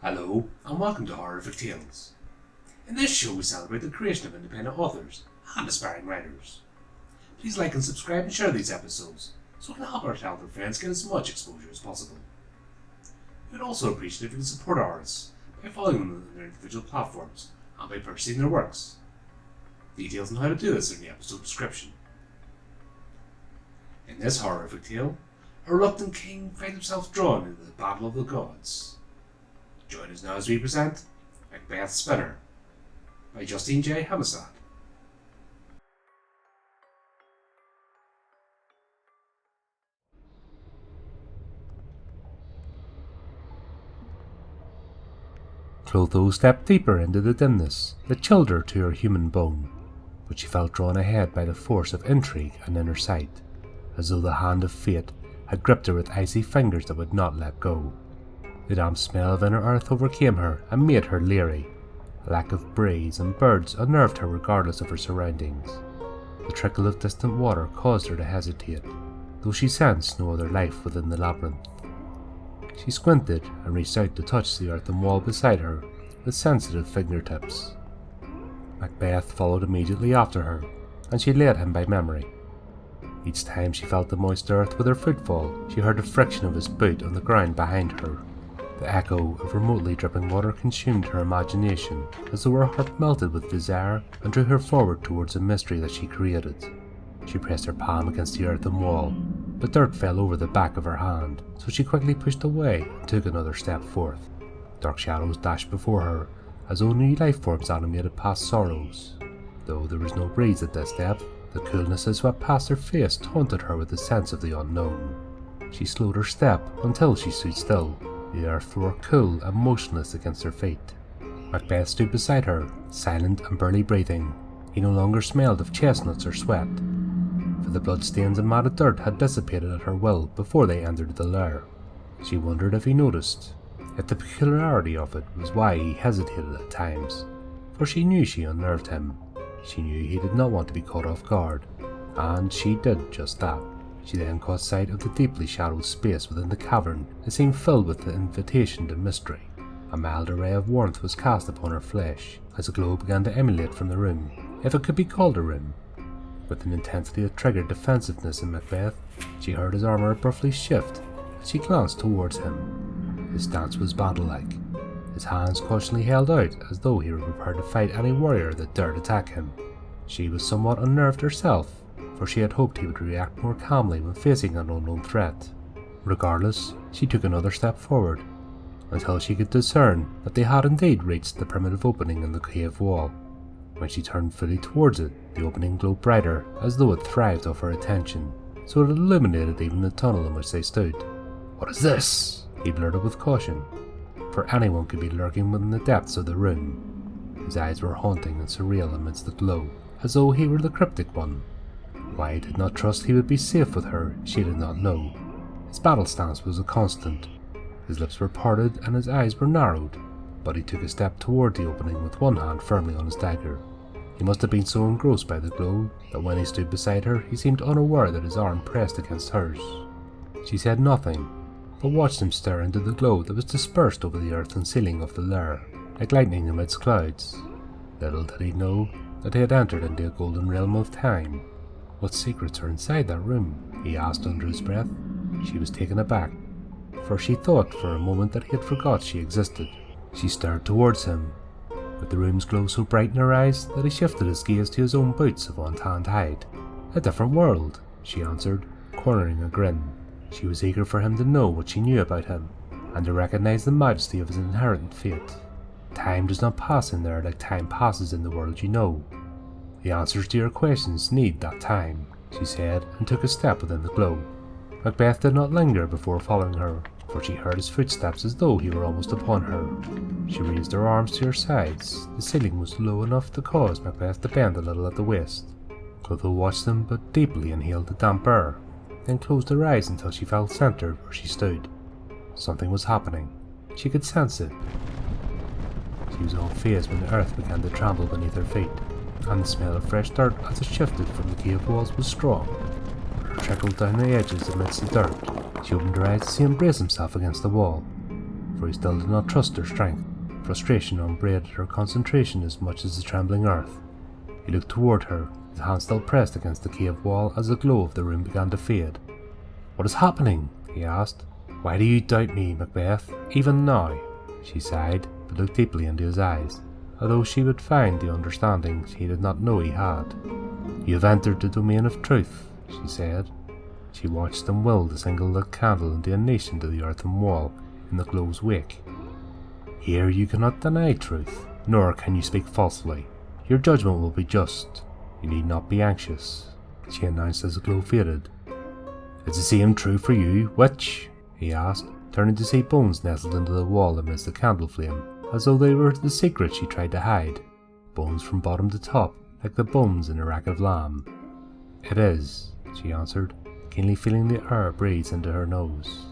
Hello, and welcome to Horrific Tales. In this show we celebrate the creation of independent authors and aspiring writers. Please like and subscribe and share these episodes so we can help our talented friends get as much exposure as possible. We would also appreciate if you could support our artists by following them on their individual platforms and by purchasing their works. Details on how to do this are in the episode description. In this horrific tale, a reluctant king finds himself drawn into the battle of the gods. Join us now as we present Macbeth Spinner by Justine J Hemmestad. Clotho stepped deeper into the dimness that chilled her to her human bone, but she felt drawn ahead by the force of intrigue and inner sight, as though the hand of fate had gripped her with icy fingers that would not let go. The damp smell of inner earth overcame her and made her leery. A lack of breeze and birds unnerved her regardless of her surroundings. The trickle of distant water caused her to hesitate, though she sensed no other life within the labyrinth. She squinted and reached out to touch the earthen wall beside her with sensitive fingertips. Macbeth followed immediately after her, and she led him by memory. Each time she felt the moist earth with her footfall, she heard the friction of his boot on the ground behind her. The echo of remotely dripping water consumed her imagination, as though her heart melted with desire and drew her forward towards a mystery that she created. She pressed her palm against the earthen wall, but dirt fell over the back of her hand, so she quickly pushed away and took another step forth. Dark shadows dashed before her, as though new life forms animated past sorrows. Though there was no breeze at this depth, the coolness that swept past her face taunted her with a sense of the unknown. She slowed her step until she stood still, the earth floor cool and motionless against her feet. Macbeth stood beside her, silent and barely breathing. He no longer smelled of chestnuts or sweat, for the bloodstains and matted dirt had dissipated at her will before they entered the lair. She wondered if he noticed, if the peculiarity of it was why he hesitated at times, for she knew she unnerved him. She knew he did not want to be caught off guard, and she did just that. She then caught sight of the deeply shadowed space within the cavern that seemed filled with the invitation to mystery. A mild array of warmth was cast upon her flesh, as a glow began to emanate from the room, if it could be called a room. With an intensity that triggered defensiveness in Macbeth, she heard his armour abruptly shift as she glanced towards him. His stance was battle-like, his hands cautiously held out as though he were prepared to fight any warrior that dared attack him. She was somewhat unnerved herself, for she had hoped he would react more calmly when facing an unknown threat. Regardless, she took another step forward, until she could discern that they had indeed reached the primitive opening in the cave wall. When she turned fully towards it, the opening glowed brighter, as though it thrived off her attention, so it illuminated even the tunnel in which they stood. "What is this?" he blurted with caution, for anyone could be lurking within the depths of the room. His eyes were haunting and surreal amidst the glow, as though he were the cryptic one. Why he did not trust he would be safe with her, she did not know. His battle stance was a constant. His lips were parted and his eyes were narrowed, but he took a step toward the opening with one hand firmly on his dagger. He must have been so engrossed by the glow that when he stood beside her he seemed unaware that his arm pressed against hers. She said nothing, but watched him stare into the glow that was dispersed over the earth and ceiling of the lair, like lightning amidst clouds. Little did he know that he had entered into a golden realm of time. What secrets are inside that room? He asked under his breath. She was taken aback, for she thought for a moment that he had forgot she existed. She stared towards him, with the room's glow so bright in her eyes that he shifted his gaze to his own boots of untanned hide. "A different world," she answered, cornering a grin. She was eager for him to know what she knew about him, and to recognize the majesty of his inherent fate. Time does not pass in there like time passes in the world you know. The answers to your questions need that time, she said, and took a step within the glow. Macbeth did not linger before following her, for she heard his footsteps as though he were almost upon her. She raised her arms to her sides. The ceiling was low enough to cause Macbeth to bend a little at the waist. Clotho watched them but deeply inhaled the damp air, then closed her eyes until she felt centered where she stood. Something was happening. She could sense it. She was unfazed when the earth began to tremble beneath her feet, and the smell of fresh dirt as it shifted from the cave walls was strong. It trickled down the edges amidst the dirt. She opened her eyes to see him brace himself against the wall. for he still did not trust her strength. Frustration upbraided her concentration as much as the trembling earth. He looked toward her, his hand still pressed against the cave wall as the glow of the room began to fade. "What is happening?" he asked. "Why do you doubt me, Macbeth, even now?" She sighed, but looked deeply into his eyes, although she would find the understanding he did not know he had. "You have entered the domain of truth," she said. She watched him will the single-lit candle into a niche into the earthen wall in the glow's wake. "Here you cannot deny truth, nor can you speak falsely. Your judgment will be just. You need not be anxious," she announced as the glow faded. "Is the same true for you, witch?" he asked, turning to see bones nestled into the wall amidst the candle flame, as though they were the secret she tried to hide. Bones from bottom to top, like the bones in a rack of lamb. "It is," she answered, keenly feeling the air breathe into her nose.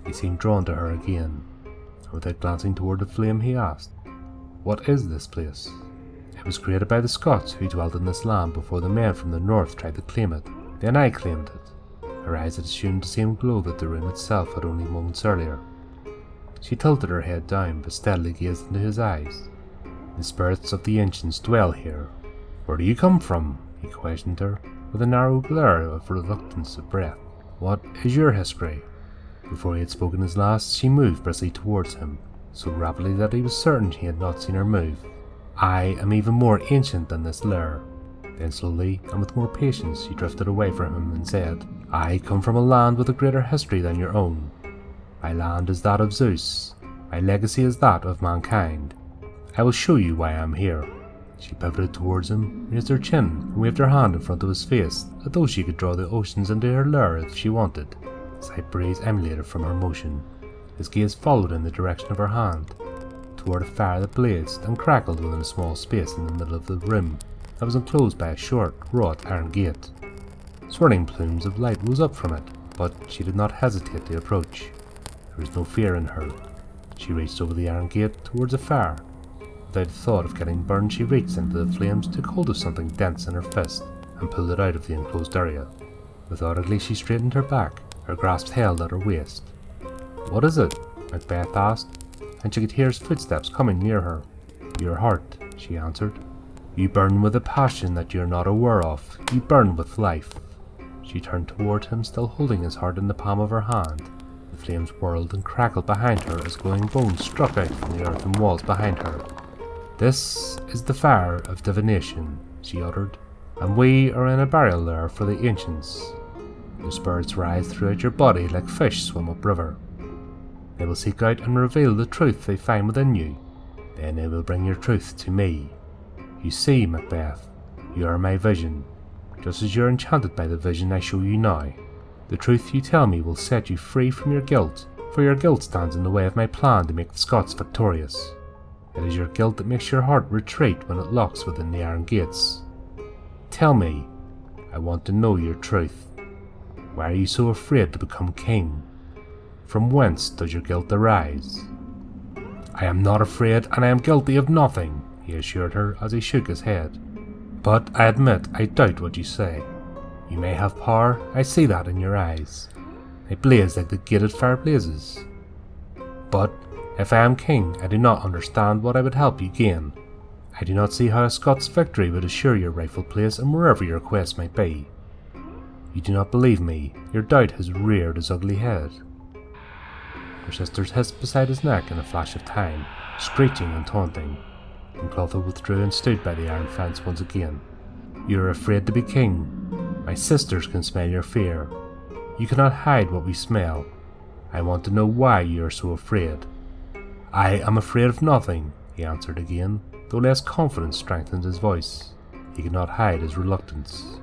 He seemed drawn to her again, and without glancing toward the flame he asked, "What is this place?" "It was created by the Scots who dwelt in this land before the men from the north tried to claim it. Then I claimed it." Her eyes had assumed the same glow that the room itself had only moments earlier. She tilted her head down but steadily gazed into his eyes. "The spirits of the ancients dwell here." "Where do you come from?" he questioned her, with a narrow glare of reluctance of breath. "What is your history?" Before he had spoken his last, she moved briskly towards him, so rapidly that he was certain he had not seen her move. "I am even more ancient than this lair." Then slowly, and with more patience, she drifted away from him and said, "I come from a land with a greater history than your own. My land is that of Zeus. My legacy is that of mankind. I will show you why I am here." She pivoted towards him, raised her chin, and waved her hand in front of his face, as though she could draw the oceans into her lair if she wanted. A slight breeze emanated from her motion. His gaze followed in the direction of her hand, toward a fire that blazed and crackled within a small space in the middle of the room that was enclosed by a short, wrought iron gate. Swirling plumes of light rose up from it, but she did not hesitate to approach. There was no fear in her. She reached over the iron gate towards the fire. Without a thought of getting burned, she reached into the flames, took hold of something dense in her fist, and pulled it out of the enclosed area. Methodically she straightened her back, her grasp held at her waist. "What is it?" Macbeth asked, and she could hear his footsteps coming near her. "Your heart," she answered. "You burn with a passion that you are not aware of. You burn with life." She turned toward him, still holding his heart in the palm of her hand. The flames whirled and crackled behind her as glowing bones struck out from the earthen walls behind her. "This is the fire of divination," she uttered, "and we are in a burial there for the ancients. The spirits rise throughout your body like fish swim upriver. They will seek out and reveal the truth they find within you. Then they will bring your truth to me. You see, Macbeth, you are my vision, just as you are enchanted by the vision I show you now. The truth you tell me will set you free from your guilt, for your guilt stands in the way of my plan to make the Scots victorious. It is your guilt that makes your heart retreat when it locks within the iron gates. Tell me, I want to know your truth. Why are you so afraid to become king? From whence does your guilt arise?" "I am not afraid, and I am guilty of nothing," he assured her as he shook his head. "But I admit I doubt what you say. You may have power, I see that in your eyes. They blaze like the gated fire blazes. But if I am king, I do not understand what I would help you gain. I do not see how a Scots victory would assure your rightful place in wherever your quest might be. You do not believe me. Your doubt has reared its ugly head." Her sisters hissed beside his neck in a flash of time, screeching and taunting, and Clotho withdrew and stood by the iron fence once again. "You are afraid to be king. My sisters can smell your fear. You cannot hide what we smell. I want to know why you are so afraid." "I am afraid of nothing," he answered again, though less confidence strengthened his voice. He could not hide his reluctance.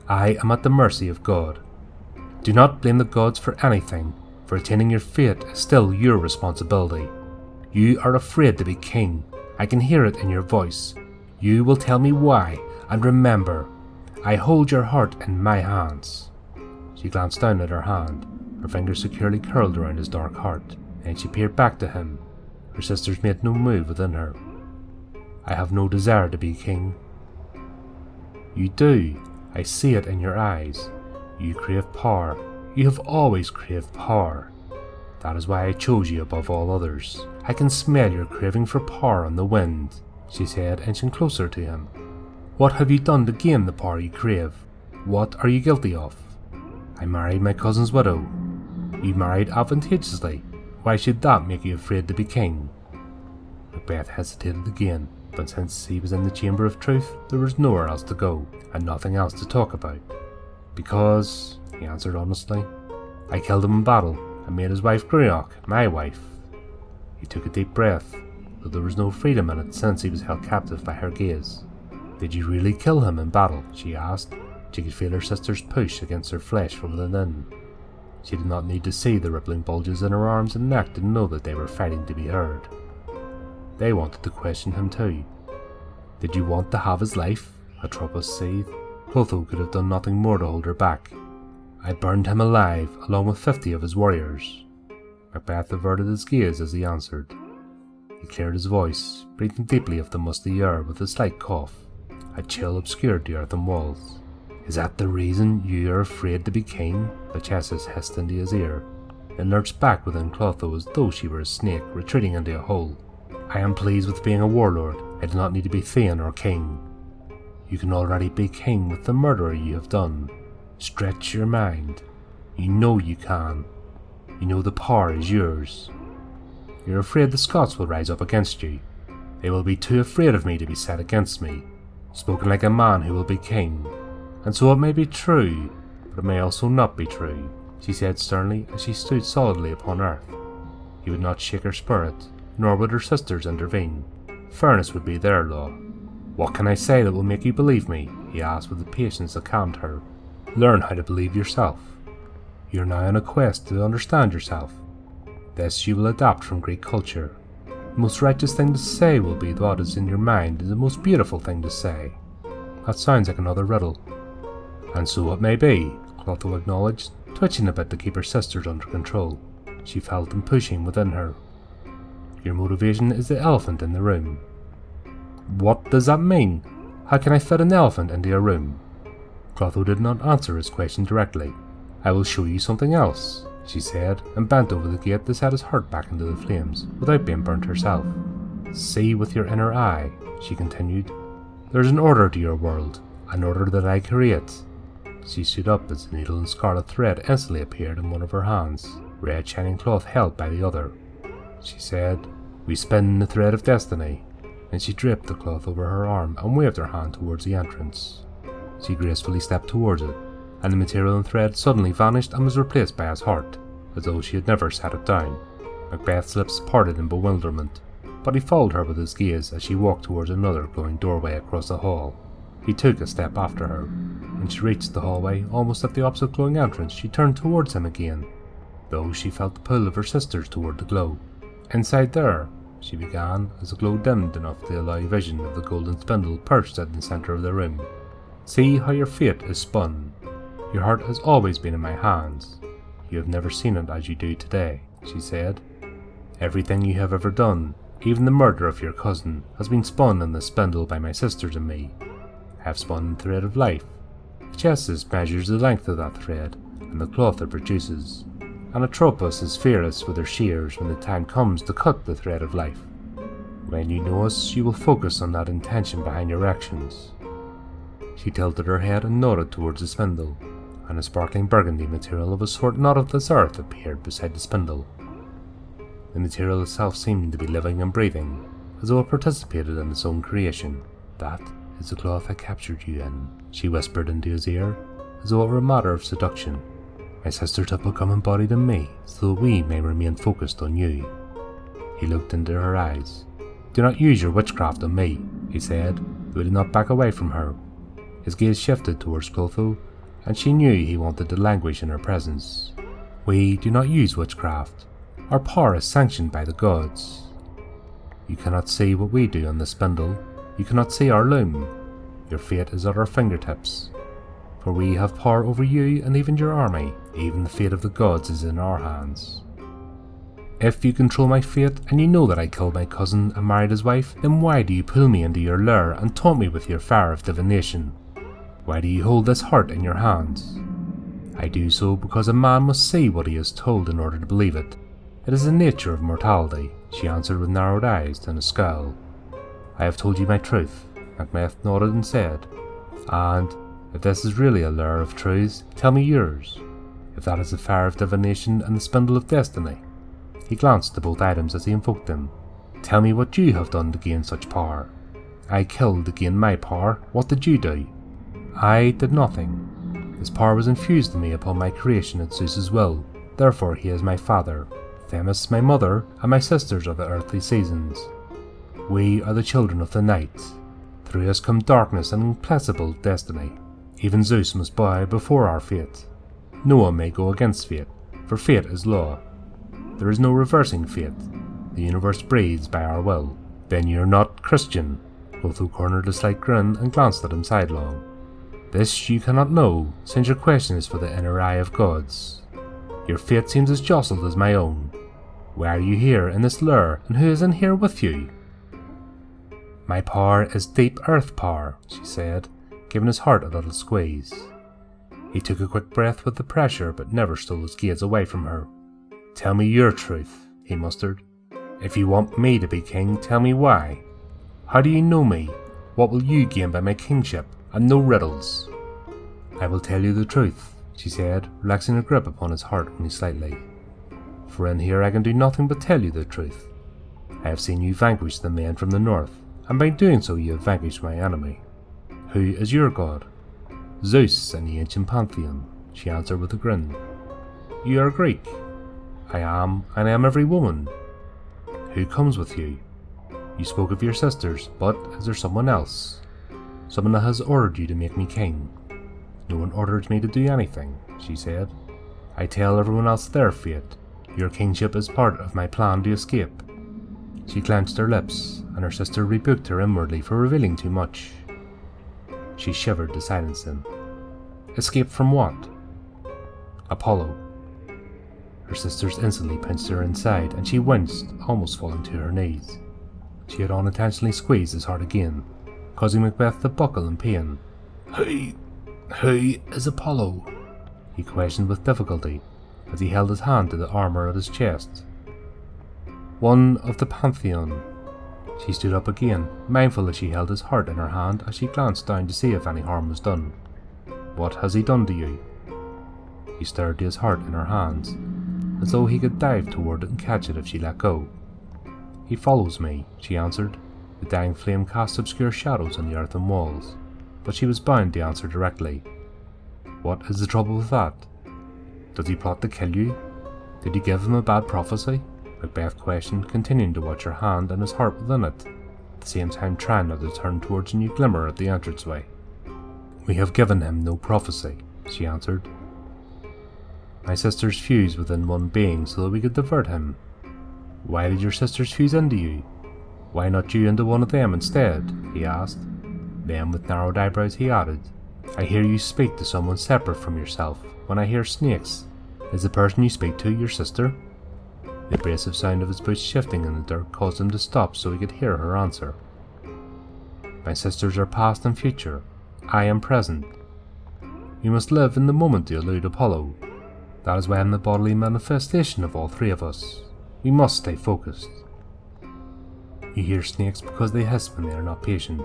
"I am at the mercy of God. Do not blame the gods for anything, for attaining your fate is still your responsibility. You are afraid to be king. I can hear it in your voice. You will tell me why, and remember, I hold your heart in my hands." She glanced down at her hand, her fingers securely curled around his dark heart, and she peered back to him. Her sisters made no move within her. "I have no desire to be king." "You do. I see it in your eyes. You crave power. You have always craved power. That is why I chose you above all others. I can smell your craving for power on the wind, she said, inching closer to him. What have you done to gain the power you crave? What are you guilty of? I married my cousin's widow. You married advantageously. Why should that make you afraid to be king? Macbeth hesitated again, but since he was in the Chamber of Truth, there was nowhere else to go, and nothing else to talk about. Because, he answered honestly, I killed him in battle, and made his wife Greenock my wife. He took a deep breath, though there was no freedom in it since he was held captive by her gaze. Did you really kill him in battle? She asked. She could feel her sister's push against her flesh from within. She did not need to see the rippling bulges in her arms and neck to know that they were fighting to be heard. They wanted to question him too. Did you want to have his life? Atropos seethed. Clotho could have done nothing more to hold her back. I burned him alive, along with 50 of his warriors. Macbeth averted his gaze as he answered. He cleared his voice, breathing deeply of the musty air with a slight cough. A chill obscured the earthen walls. Is that the reason you are afraid to be king? The Chesses hissed into his ear, and lurched back within Clotho as though she were a snake retreating into a hole. I am pleased with being a warlord. I do not need to be Thane or king. You can already be king with the murder you have done. Stretch your mind. You know you can. You know the power is yours. You're afraid the Scots will rise up against you. They will be too afraid of me to be set against me. Spoken like a man who will be king. And so it may be true, but it may also not be true, she said sternly as she stood solidly upon earth. He would not shake her spirit, nor would her sisters intervene. Fairness would be their law. What can I say that will make you believe me? He asked with the patience that calmed her. Learn how to believe yourself. You are now on a quest to understand yourself. This you will adapt from Greek culture. The most righteous thing to say will be what is in your mind is the most beautiful thing to say. That sounds like another riddle. And so it may be, Clotho acknowledged, twitching a bit to keep her sisters under control. She felt them pushing within her. Your motivation is the elephant in the room. What does that mean? How can I fit an elephant into a room? Clotho did not answer his question directly. I will show you something else, she said, and bent over the gate to set his heart back into the flames, without being burnt herself. See with your inner eye, she continued. There's an order to your world, an order that I create. She stood up as the needle and scarlet thread instantly appeared in one of her hands, red shining cloth held by the other. She said, We spin the thread of destiny, and she draped the cloth over her arm and waved her hand towards the entrance. She gracefully stepped towards it, and the material and thread suddenly vanished and was replaced by his heart, as though she had never set it down. Macbeth's lips parted in bewilderment, but he followed her with his gaze as she walked towards another glowing doorway across the hall. He took a step after her. When she reached the hallway, almost at the opposite glowing entrance, she turned towards him again, though she felt the pull of her sisters toward the glow. Inside there, she began, as the glow dimmed enough to allow vision of the golden spindle perched in the centre of the room. See how your fate is spun. Your heart has always been in my hands. You have never seen it as you do today, she said. Everything you have ever done, even the murder of your cousin, has been spun in the spindle by my sisters and me. I have spun the thread of life. The chesses measures the length of that thread, and the cloth it produces. And Atropos is fearless with her shears when the time comes to cut the thread of life. When you know us, you will focus on that intention behind your actions. She tilted her head and nodded towards the spindle, and a sparkling burgundy material of a sort not of this earth appeared beside the spindle. The material itself seemed to be living and breathing, as though it participated in its own creation. That is the cloth I captured you in, she whispered into his ear, as though it were a matter of seduction. My sisters have become embodied in me, so that we may remain focused on you. He looked into her eyes. Do not use your witchcraft on me, he said, though he did not back away from her. His gaze shifted towards Clotho, and she knew he wanted to languish in her presence. We do not use witchcraft. Our power is sanctioned by the gods. You cannot see what we do on the spindle. You cannot see our loom. Your fate is at our fingertips. For we have power over you and even your army. Even the fate of the gods is in our hands. If you control my fate, and you know that I killed my cousin and married his wife, then why do you pull me into your lair and taunt me with your fire of divination? Why do you hold this heart in your hands? I do so because a man must see what he is told in order to believe it. It is the nature of mortality, she answered with narrowed eyes and a scowl. I have told you my truth, Macbeth nodded and said, and if this is really a lure of truths, tell me yours. If that is the fire of divination and the spindle of destiny. He glanced at both items as he invoked them. Tell me what you have done to gain such power. I killed to gain my power. What did you do? I did nothing. His power was infused in me upon my creation at Zeus's will. Therefore he is my father. Themis my mother, and my sisters are the earthly seasons. We are the children of the night. Through us come darkness and implacable destiny. Even Zeus must bow before our fate. No one may go against fate, for fate is law. There is no reversing fate. The universe breathes by our will. Then you're not Christian. Clotho cornered a slight grin and glanced at him sidelong. This you cannot know, since your question is for the inner eye of gods. Your fate seems as jostled as my own. Why are you here in this lure, and who is in here with you? My power is deep earth power, she said, giving his heart a little squeeze. He took a quick breath with the pressure, but never stole his gaze away from her. Tell me your truth, he mustered. If you want me to be king, tell me why. How do you know me? What will you gain by my kingship? And no riddles. I will tell you the truth, she said, relaxing her grip upon his heart only slightly. For in here I can do nothing but tell you the truth. I have seen you vanquish the men from the north, and by doing so you have vanquished my enemy. Who is your god? Zeus in the ancient pantheon, she answered with a grin. You are Greek. I am, and I am every woman. Who comes with you? You spoke of your sisters, but is there someone else? Someone that has ordered you to make me king? No one ordered me to do anything, she said. I tell everyone else their fate. Your kingship is part of my plan to escape. She clenched her lips, and her sister rebuked her inwardly for revealing too much. She shivered to silence him. Escape from what? Apollo. Her sisters instantly pinched her inside, and she winced, almost falling to her knees. She had unintentionally squeezed his heart again, causing Macbeth to buckle in pain. Who is Apollo? He questioned with difficulty, as he held his hand to the armour at his chest. One of the Pantheon. She stood up again, mindful as she held his heart in her hand as she glanced down to see if any harm was done. What has he done to you? He stirred to his heart in her hands, as though he could dive toward it and catch it if she let go. He follows me, she answered. The dying flame cast obscure shadows on the earthen walls, but she was bound to answer directly. What is the trouble with that? Does he plot to kill you? Did you give him a bad prophecy? Macbeth questioned, continuing to watch her hand and his heart within it, at the same time trying not to turn towards a new glimmer at the entranceway. We have given him no prophecy, she answered. My sisters fused within one being so that we could divert him. Why did your sisters fuse into you? Why not you into one of them instead? He asked. Then with narrowed eyebrows he added, I hear you speak to someone separate from yourself. When I hear snakes, is the person you speak to your sister? The abrasive sound of his boots shifting in the dirt caused him to stop so he could hear her answer. My sisters are past and future. I am present. We must live in the moment to elude Apollo. That is why I am the bodily manifestation of all three of us. We must stay focused. You hear snakes because they hiss when they are not patient.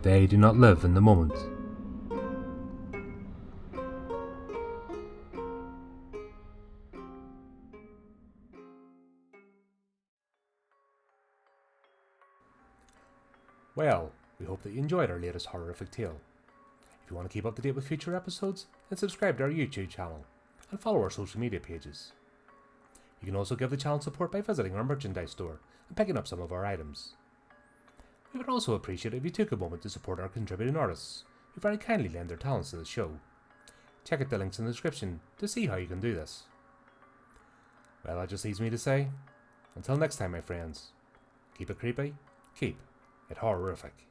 They do not live in the moment. Well, we hope that you enjoyed our latest horrific tale. If you want to keep up to date with future episodes, then subscribe to our YouTube channel and follow our social media pages. You can also give the channel support by visiting our merchandise store and picking up some of our items. We would also appreciate it if you took a moment to support our contributing artists, who very kindly lend their talents to the show. Check out the links in the description to see how you can do this. Well, that just leaves me to say, until next time my friends, keep it creepy, keep it horrific.